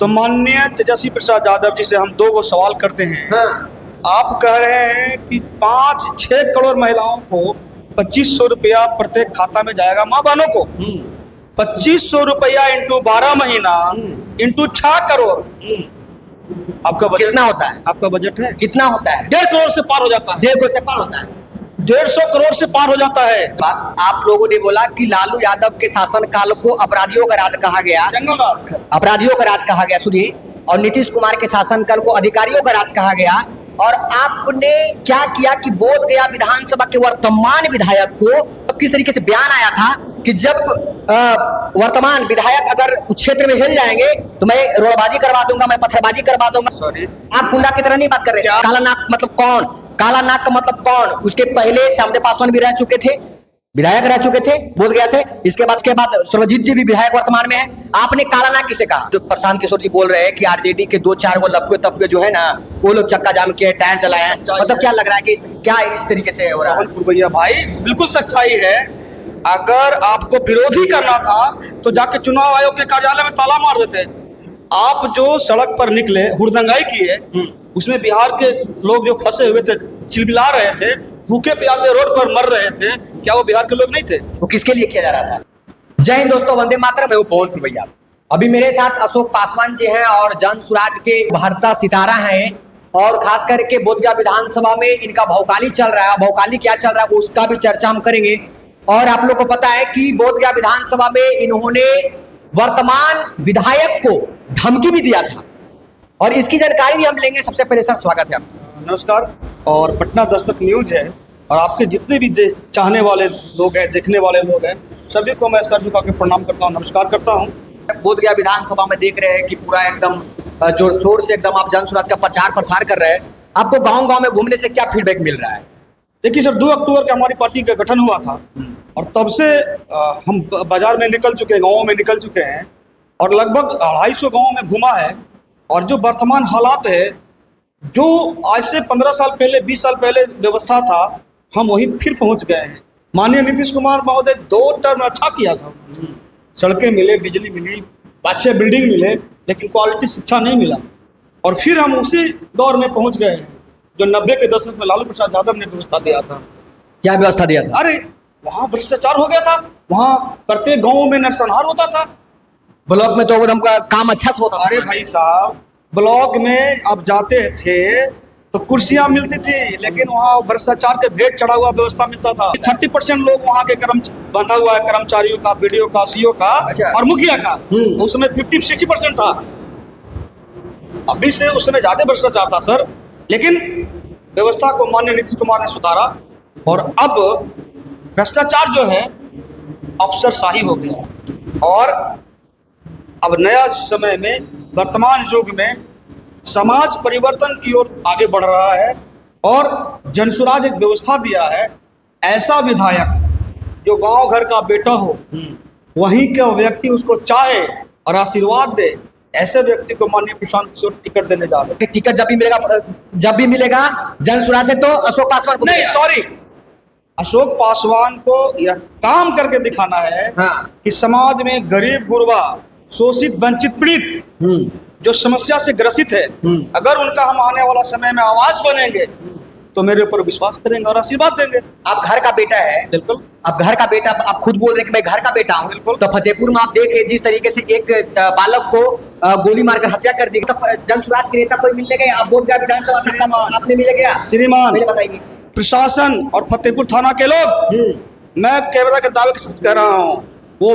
तो माननीय तेजस्वी प्रसाद यादव जी से हम दो गो सवाल करते हैं। हाँ। आप कह रहे हैं कि 5-6 करोड़ महिलाओं को 2500 रुपया प्रत्येक खाता में जाएगा, माँ बहनों को 2500 रुपया इंटू 12 महीना इंटू 6 करोड़। आपका बजट कितना होता है? आपका बजट है कितना होता है? 1.5 करोड़ से पार हो जाता है। 1.5 करोड़ से पार होता है। 150 करोड़ से पार हो जाता है। आप लोगों ने बोला कि लालू यादव के शासन काल को अपराधियों का राज कहा गया, जंगल राज। अपराधियों का राज कहा गया, सुनिए। और नीतीश कुमार के शासनकाल को अधिकारियों का राज कहा गया। और आपने क्या किया कि बोध गया विधानसभा के वर्तमान विधायक को किस तरीके से बयान आया था कि जब वर्तमान विधायक अगर उस क्षेत्र में हिल जाएंगे तो मैं रोडबाजी करवा दूंगा, मैं पत्थरबाजी करवा दूंगा। सॉरी, आप गुंडा की तरह नहीं बात कर रहे। काला नाक मतलब कौन? काला नाक का मतलब कौन? उसके पहले श्यामदेव पासवान भी रह चुके थे, विधायक रह चुके थे बोध गया से। इसके बाद सर्वजीत जी भी विधायक वर्तमान में है। आपने काला नाक किसे कहा? जो प्रशांत किशोर जी बोल रहे हैं कि आरजेडी के 2-4 गो लफुए तफुए जो है ना, वो लोग चक्का जाम किए, टायर चलाए हैं। मतलब क्या लग रहा है कि क्या इस तरीके से हो रहा है? भैया भाई बिल्कुल सच्चाई है। अगर आपको विरोधी करना था तो जाके चुनाव आयोग के कार्यालय में ताला मार देते। आप जो सड़क पर निकले, हुड़दंगाई किए, उसमें बिहार के लोग जो फंसे हुए थे, चिलबिला रहे थे, भूखे प्यासे रोड पर मर रहे थे, क्या वो बिहार के लोग नहीं थे? वो किसके लिए किया जा रहा था? जय हिंद दोस्तों, वंदे मातरम। मैं हूं पवन भैया। अभी मेरे साथ अशोक पासवान जी हैं और जन सुराज के भारता सितारा हैं। और खास करके बोध गया विधानसभा में इनका भौकाली चल रहा है। भौकाली क्या चल रहा है उसका भी चर्चा हम करेंगे। और आप लोग को पता है कि बोध गया विधानसभा में इन्होंने वर्तमान विधायक को धमकी भी दिया था और इसकी जानकारी भी हम लेंगे। सबसे पहले सर स्वागत है आपका। नमस्कार। और पटना दस्तक न्यूज है और आपके जितने भी चाहने वाले लोग हैं, देखने वाले लोग हैं, सभी को मैं सर झुका के प्रणाम करता हूँ, नमस्कार करता हूँ। बोध गया विधानसभा में देख रहे हैं कि पूरा एकदम जोर शोर से एकदम आप जन सुराज का प्रचार प्रसार कर रहे हैं। आपको गांव-गांव में घूमने से क्या फीडबैक मिल रहा है? देखिए सर, 2 अक्टूबर को हमारी पार्टी का गठन हुआ था और तब से हम बाजार में निकल चुके हैं, गाँवों में निकल चुके हैं और लगभग 250 गाँवों में घुमा है। और जो वर्तमान हालात है, जो आज से 15 साल पहले, 20 साल पहले व्यवस्था था, हम वहीं फिर पहुंच गए हैं। माननीय नीतीश कुमार महोदय 2 टर्म अच्छा किया था। सड़कें मिले, बिजली मिली, अच्छे बिल्डिंग मिले, लेकिन क्वालिटी शिक्षा नहीं मिला। और फिर हम उसी दौर में पहुंच गए हैं जो 90 के दशक में लालू प्रसाद यादव ने व्यवस्था दिया था। क्या व्यवस्था दिया था? अरे वहाँ भ्रष्टाचार हो गया था, वहाँ प्रत्येक गाँव में नरसंहार होता था। ब्लॉक में तो एकदम काम अच्छा से होता था। अरे भाई साहब, ब्लॉक में आप जाते थे तो कुर्सियां मिलती थी, लेकिन वहाँ भ्रष्टाचार के भेंट चढ़ा हुआ व्यवस्था मिलता था। 30% लोग वहाँ के बंधा हुआ है, कर्मचारियों का, बीडीओ का, सीओ का। अच्छा। और मुखिया का। उस समय 50-60% था। अभी से उस समय ज्यादा भ्रष्टाचार था सर, लेकिन व्यवस्था को माननीय नीतीश कुमार ने सुधारा और अब भ्रष्टाचार जो है अफसरशाही हो गया है। और अब नया समय में, वर्तमान युग में समाज परिवर्तन की ओर आगे बढ़ रहा है और जनसुराज एक व्यवस्था दिया है। ऐसा विधायक जो गांव घर का बेटा हो, वहीं का व्यक्ति उसको चाहे और आशीर्वाद दे, ऐसे व्यक्ति को माननीय प्रशांत किशोर टिकट देने जा रहे हैं। टिकट जब भी मिलेगा जनसुराज से, तो अशोक पासवान को नहीं, सॉरी, अशोक पासवान को यह काम करके दिखाना है। हाँ। कि समाज में गरीब, गुरबा, शोषित, वंचित, पीड़ित जो समस्या से ग्रसित है, अगर उनका हम आने वाला समय में आवाज बनेंगे तो मेरे ऊपर विश्वास करेंगे और आशीर्वाद देंगे। आप घर का बेटा है। बिल्कुल। आप घर का बेटा, आप खुद बोल रहे हैं कि मैं घर का बेटा हूँ। बिल्कुल। तो फतेहपुर में आप देखे जिस तरीके से एक बालक को गोली मारकर हत्या कर दी, तब जनसुराज के नेता कोई मिलने गए? आप बोध गया विधानसभा आपने मिले गया? श्रीमान, पहले बताइए। प्रशासन और फतेहपुर थाना के लोग, मैं कैमरा के दावे के साथ कह रहा हूँ, वो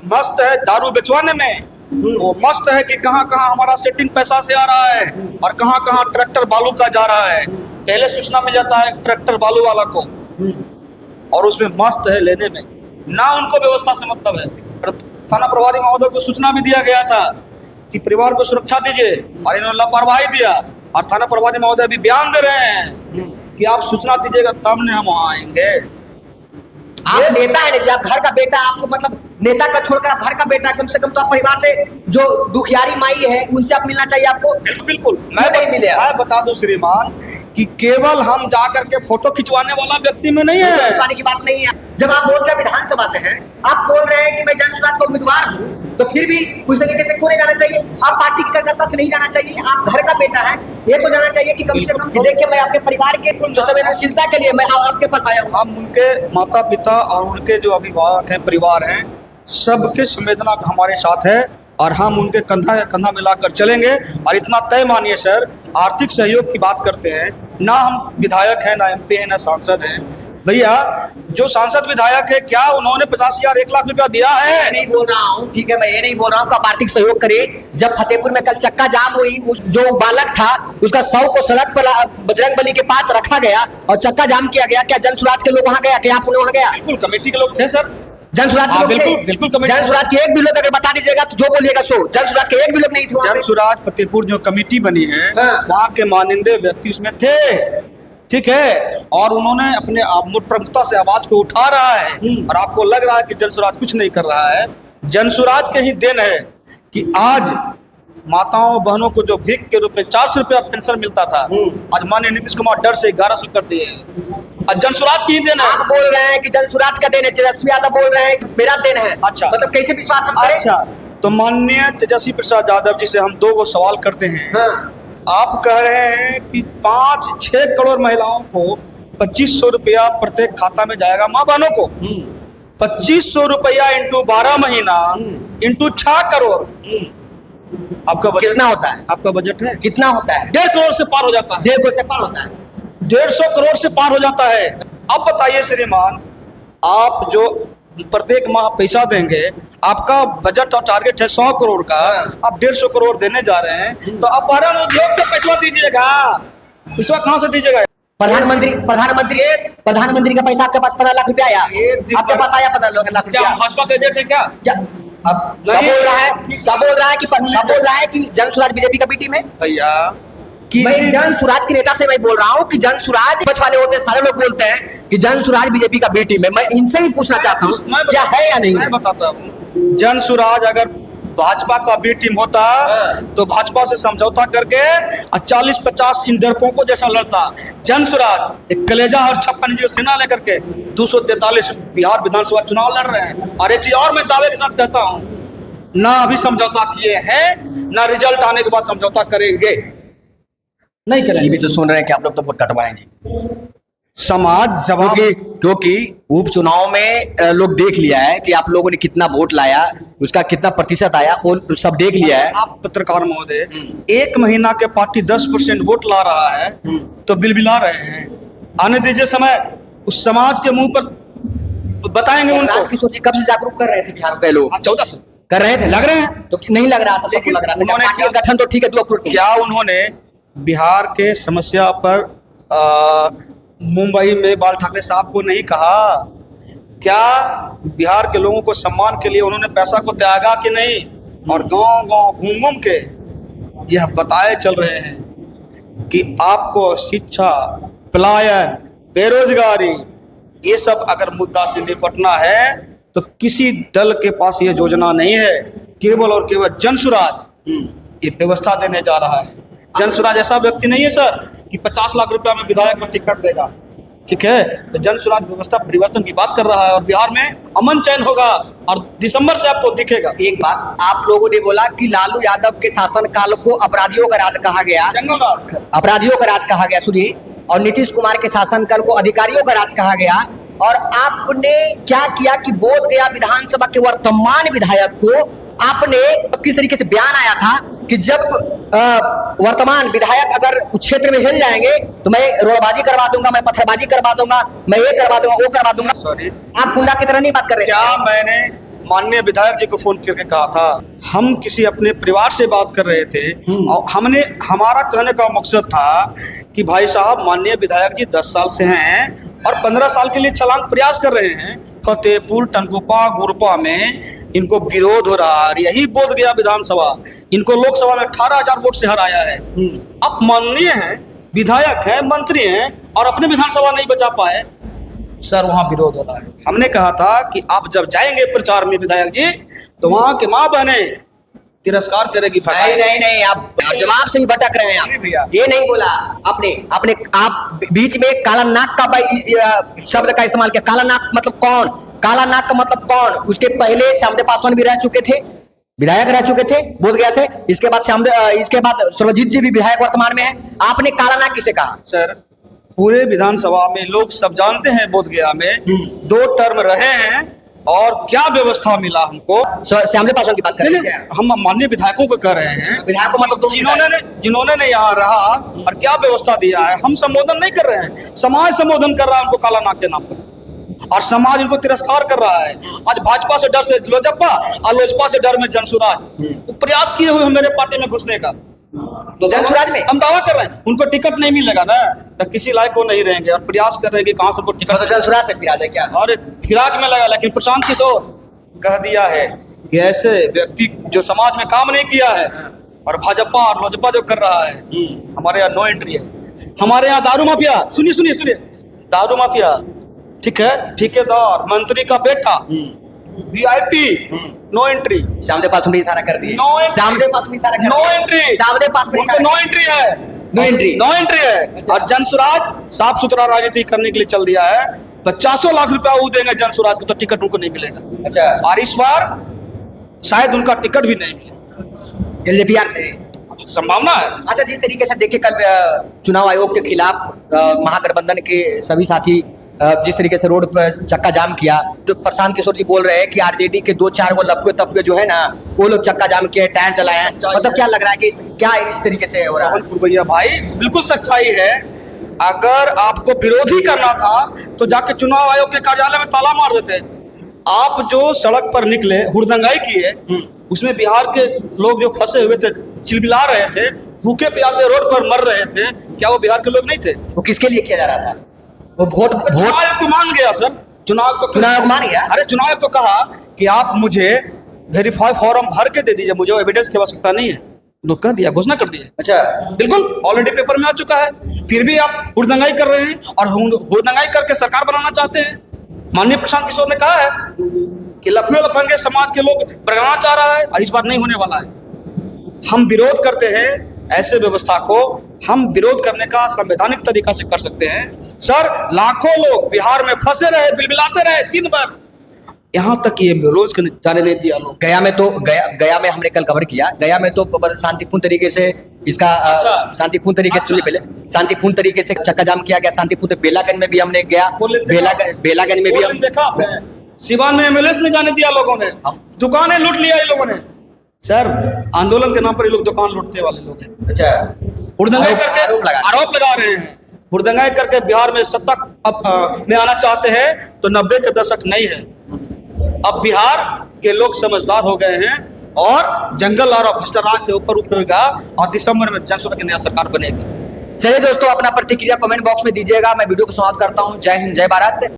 मस्त है दारू बेचवाने में। वो मस्त है कि कहाँ कहाँ हमारा सेटिंग पैसा से आ रहा है और कहाँ कहाँ ट्रैक्टर बालू का जा रहा है। पहले सूचना मिल जाता है ट्रैक्टर बालू वाला को और उसमें मस्त है लेने में, ना उनको व्यवस्था से मतलब है। थाना प्रभारी महोदय को सूचना भी दिया गया था कि परिवार को सुरक्षा दीजिए और इन्होंने लापरवाही दिया। और थाना प्रभारी महोदय भी बयान दे रहे हैं कि आप सूचना दीजिएगा तब ने हम वहाँ आएंगे। आप नेता है ना, आप घर का बेटा, आपको मतलब नेता का छोड़कर आप घर का बेटा, कम से कम तो आप परिवार से जो दुखियारी माई है उनसे आप मिलना चाहिए आपको। बिल्कुल। मैं बता दूं श्रीमान कि केवल हम जाकर के फोटो खिंचवाने वाला व्यक्ति में नहीं है। खिंचवाने की बात नहीं है। जब आप बोल रहे विधानसभा से हैं, आप बोल रहे हैं कि मैं जनसुराज का उम्मीदवार हूँ, तो फिर भी उस तरीके से क्यों नहीं जाना चाहिए? आप पार्टी के कार्यकर्ता से नहीं जाना चाहिए, आप घर का बेटा है, ये तो जाना चाहिए कि कम से कम कि देखिए मैं आपके परिवार के जो संवेदनशीलता के लिए मैं आपके पास आया हूँ। हम उनके माता पिता और उनके जो अभिभावक हैं, परिवार हैं, सबके संवेदना हमारे साथ है और हम उनके कंधा या कंधा मिलाकर चलेंगे। और इतना तय मानिए सर, आर्थिक सहयोग की बात करते हैं ना, हम विधायक हैं, ना एमपी हैं, ना सांसद हैं। भैया जो सांसद विधायक है, क्या उन्होंने 50,000 1 लाख रुपया दिया है? मैं नहीं बोल रहा हूँ, ठीक है, मैं ये नहीं बोल रहा हूँ कि आप आर्थिक सहयोग करिए। जब फतेहपुर में कल चक्का जाम हुई, जो बालक था उसका शव को सड़क पर बजरंगबली के पास रखा गया और चक्का जाम किया गया, क्या जन सुराज के लोग वहां गया? क्या आप वहां गया? बिल्कुल कमेटी के लोग थे सर, जन सुराज के लोग बिल्कुल थे? बिल्कुल कमेटी। जन सुराज के एक भी लोग अगर बता दीजिएगा तो जो बोलिएगा सो। जन सुराज के एक भी लोग नहीं थे वहां जन पे। सुराज फतेहपुर जो कमेटी बनी है, हाँ। वहाँ के मानिंदे व्यक्ति उसमें थे, ठीक है, और उन्होंने अपने आप प्रमुखता से आवाज को उठा रहा है। और आपको लग रहा है कि जन सुराज कुछ नहीं कर रहा है। जन सुराज के ही देन है कि आज माताओं बहनों को जो भीख के रूप में 400 रुपया पेंशन मिलता था, आज माननीय नीतीश कुमार डर से 1100 कर दिए हैं। और जन सुराज की ही देन है। आप बोल रहे हैं कि जन सुराज का देन है, तेजस्वी यादव बोल रहे हैं कि मेरा देन है। अच्छा। मतलब कैसे विश्वास हम करें? अच्छा, तो माननीय तेजस्वी प्रसाद यादव जी से हम 2 सवाल करते हैं। हाँ। आप कह रहे हैं कि 5-6 करोड़ महिलाओं को 2500 रुपया प्रत्येक खाता में जाएगा, माँ बहनों को 2500 रुपया इंटू 12 महीना इंटू 6 करोड़। आपका बजट कितना होता है? आपका बजट है कितना होता है? 1.5 करोड़ से पार हो जाता है। 1.5 से पार होता है। 150 करोड़ से पार हो जाता है। अब बताइए श्रीमान, आप जो प्रत्येक माह पैसा देंगे, आपका बजट और टारगेट है 100 करोड़ का, आप 150 करोड़ देने जा रहे हैं, तो आप बारह उद्योग से पैसा दीजिएगा, पैसा कहाँ से दीजिएगा? प्रधानमंत्री का पैसा आपके पास 15 लाख रुपया आया? आपके पास आया 15 लाख क्या रुपया? भाजपा का एजेंट है क्या? क्या अब सब बोल रहा है कि जन सुराज बीजेपी का बी टीम है। भैया मैं जन सुराज के नेता से मैं बोल रहा हूँ कि जन सुराज बच वाले होते हैं, सारे लोग बोलते हैं कि जन सुराज बीजेपी का बी टीम है। मैं इनसे ही पूछना चाहता हूँ क्या है या नहीं? मैं बताता हूँ, जन सुराज अगर भाजपा का बी टीम होता तो भाजपा से समझौता करके 40-50 इन दर्पों को जैसा लड़ता। जन सुराज एक कलेजा और 56 सेना लेकर के 243 बिहार विधानसभा चुनाव लड़ रहे हैं। और एक चीज और मैं दावे के साथ कहता हूँ, ना अभी समझौता किए हैं, ना रिजल्ट आने के बाद समझौता करेंगे, नहीं ये करेंगे। भी तो सुन रहे हैं कि आप लोग तो वोट कटवाएं जी, समाज जवाब क्योंकि उपचुनाव में लोग देख लिया है कि आप लोगों ने कितना वोट लाया, उसका कितना प्रतिशत आया, वो सब देख लिया है। आप पत्रकार महोदय, 1 महीना के पार्टी 10% वोट ला रहा है तो बिलबिला रहे हैं। आने दीजिए समय, उस समाज के मुंह पर बताएंगे उनको। आपकी सोचिए कब से जागरूक कर रहे थे बिहार के लोग? 14 से कर रहे थे, लग रहे हैं, तो नहीं लग रहा था, सबको लग रहा था। उन्होंने पार्टी का गठन तो ठीक है, 2 अक्टूबर को। क्या उन्होंने बिहार के समस्या पर मुंबई में बाल ठाकरे साहब को नहीं कहा? क्या बिहार के लोगों को सम्मान के लिए उन्होंने पैसा को त्यागा कि नहीं? और गांव गांव घूम घूम के यह बताए चल रहे हैं कि आपको शिक्षा, पलायन, बेरोजगारी, ये सब अगर मुद्दा से निपटना है तो किसी दल के पास ये योजना नहीं है। केवल और केवल जन सुराज ये व्यवस्था देने जा रहा है। जन सुराज ऐसा व्यक्ति नहीं है सर कि 50 लाख रुपया में विधायक को टिकट देगा, ठीक है? तो जन सुराज व्यवस्था परिवर्तन की बात कर रहा है और बिहार में अमन चैन होगा और दिसंबर से आपको दिखेगा। एक बात, आप लोगों ने बोला कि लालू यादव के शासनकाल को अपराधियों का राज कहा गया, अपराधियों का राज कहा गया, सुनिए, और नीतीश कुमार के शासनकाल को अधिकारियों का राज कहा गया। और आपने क्या किया कि बोध गया विधानसभा के वर्तमान विधायक को आपने किस तरीके से बयान आया था कि जब वर्तमान विधायक अगर उस क्षेत्र में हिल जाएंगे तो मैं रोडबाजी करवा दूंगा, मैं पत्थरबाजी करवा दूंगा, मैं ये करवा दूंगा, वो करवा दूंगा। सॉरी, आप गुंडा की तरह नहीं बात कर रहे। क्या मैंने माननीय विधायक जी को फोन करके कहा था? हम किसी अपने परिवार से बात कर रहे थे और हमारा कहने का मकसद था कि भाई साहब, माननीय विधायक जी 10 साल से हैं और 15 साल के लिए छलांग प्रयास कर रहे हैं। फतेहपुर, टनकुपा, गुरपा में इनको विरोध हो रहा है। यही बोध गया विधानसभा इनको लोकसभा में 18,000 वोट से हराया है। आप माननीय हैं, विधायक हैं, मंत्री हैं और अपने विधानसभा नहीं बचा पाए सर, वहाँ विरोध हो रहा है। हमने कहा था कि आप जब जाएंगे प्रचार में विधायक जी, तो वहाँ के माँ बहने तिरस्कार करेगी। नहीं, आप जवाब से ही भटक रहे हैं। आप ये नहीं बोला आपने आप बीच में काला नाक का शब्द का इस्तेमाल किया। काला नाक मतलब कौन? काला नाक का मतलब कौन? उसके पहले श्यामदेव पासवान भी रह चुके थे, विधायक रह चुके थे बोधगया से। इसके बाद सर्वजीत जी भी विधायक वर्तमान में है। आपने काला नाग किसे कहा? सर पूरे विधानसभा में लोग सब जानते हैं, बोधगया में 2 टर्म रहे हैं और क्या व्यवस्था मिला हमको। श्यामदेव पासवान की बात कर रहे हैं हम माननीय विधायकों को कह रहे हैं, विधायक को मतलब जिन्होंने यहाँ रहा और क्या व्यवस्था दिया है। हम संबोधन नहीं कर रहे हैं, समाज संबोधन कर रहा है उनको काला नाग के नाम पर, और समाज उनको तिरस्कार कर रहा है। आज भाजपा से डर से लोजपा और लोजपा से डर में जनसुराज प्रयास किए हुए हैं मेरे पार्टी में घुसने का। तो जनसुराज में हम दावा कर रहे हैं उनको टिकट नहीं मिलेगा ना, तो किसी लायक को नहीं रहेंगे, और प्रयास कर रहे हैं कि कहां से उनको टिकट। तो जनसुराज से फिराज है क्या? और फिराक में लगा, लेकिन प्रशांत किशोर कह दिया है कि ऐसे व्यक्ति जो समाज में काम नहीं किया है और भाजपा और लोजपा जो कर रहा है, हमारे यहाँ नो एंट्री है। हमारे यहाँ दारू माफिया, सुनिए दारू माफिया, ठीक है, ठेकेदार, मंत्री का बेटा, VIP, no entry. Shyamdev Paswan ने इशारा कर दिया, श्यामदेव पासवान ने इशारा कर नो दिया, एंट्री, श्यामदेव पासवान ने नो एंट्री है, नो एंट्री है। और जनसुराज साफ सुथरा राजनीति करने के लिए चल दिया है। 50 लाख रुपया वो देंगे जनसुराज को, तो टिकट उनको नहीं मिलेगा। अच्छा, और इस बार शायद उनका टिकट भी नहीं मिलेगा, एलजेपीआर से संभावना है। अच्छा, जिस तरीके से देखिए कल चुनाव आयोग के खिलाफ महागठबंधन के सभी साथी जिस तरीके से रोड पर चक्का जाम किया, तो प्रशांत किशोर जी बोल रहे हैं कि आरजेडी के 2-4 वो लफुए तफुए जो है ना, वो लोग चक्का जाम किए, टायर चलाए हैं। मतलब क्या लग रहा है कि क्या इस तरीके से हो रहा है? भैया भाई बिल्कुल सच्चाई है। अगर आपको विरोधी करना था तो जाके चुनाव आयोग के कार्यालय में ताला मार देते। आप जो सड़क पर निकले, हुड़दंगाई किए, उसमें बिहार के लोग जो फंसे हुए थे, चिलबिला रहे थे, भूखे प्यासे रोड पर मर रहे थे, क्या वो बिहार के लोग नहीं थे? वो किसके लिए किया जा रहा था? वो वोट चुनाव आयोग को मान गया सर, चुनाव आयोग मान गया। अरे चुनाव आयोग तो कहा कि आप मुझे वेरीफाई फॉर्म भर के दे दीजिए, मुझे एविडेंस की आवश्यकता नहीं है, लोग कह दिया, घोषणा कर दिया। अच्छा, बिल्कुल ऑलरेडी पेपर में आ चुका है, फिर भी आप हुड़दंगाई कर रहे हैं और हुड़दंगाई करके सरकार बनाना चाहते हैं। माननीय प्रशांत किशोर ने कहा है कि लफुए लफंगे समाज के लोग बनाना चाह रहा है, और इस बार नहीं होने वाला है। हम विरोध करते हैं ऐसे व्यवस्था को, हम विरोध करने का संवैधानिक तरीका से कर सकते हैं। सर लाखों लोग बिहार में फंसे रहे, बिलबिलाते रहे 3 बार, यहाँ तक कि एम्बुलेंस को जाने नहीं दिया लोग। गया में हमने कल कवर किया, गया में तो शांतिपूर्ण तरीके से इसका शांतिपूर्ण तरीके से सुनिए, पहले शांतिपूर्ण तरीके से चक्का जाम किया गया। शांतिपूर्ण बेलागंज में भी हमने गया, बेलागंज में भी हम देखा, सिवान में एम्बुलेंस नहीं जाने दिया लोगों ने, दुकानें लूट लिया इन लोगों ने। सर आंदोलन के नाम पर ये लोग दुकान लूटने वाले लोग हैं। अच्छा, हुड़दंगाई करके आरोप लगा रहे हैं, हुड़दंगाई करके बिहार में सत्ता में आना चाहते हैं, तो 90 के दशक नहीं है। अब बिहार के लोग समझदार हो गए हैं और जंगल और भ्रष्टाचार से ऊपर उठेगा और दिसंबर में जनसुराज की नया सरकार बनेगी। चलिए दोस्तों, अपना प्रतिक्रिया कमेंट बॉक्स में दीजिएगा। मैं वीडियो को समाप्त करता हूँ। जय हिंद, जय भारत।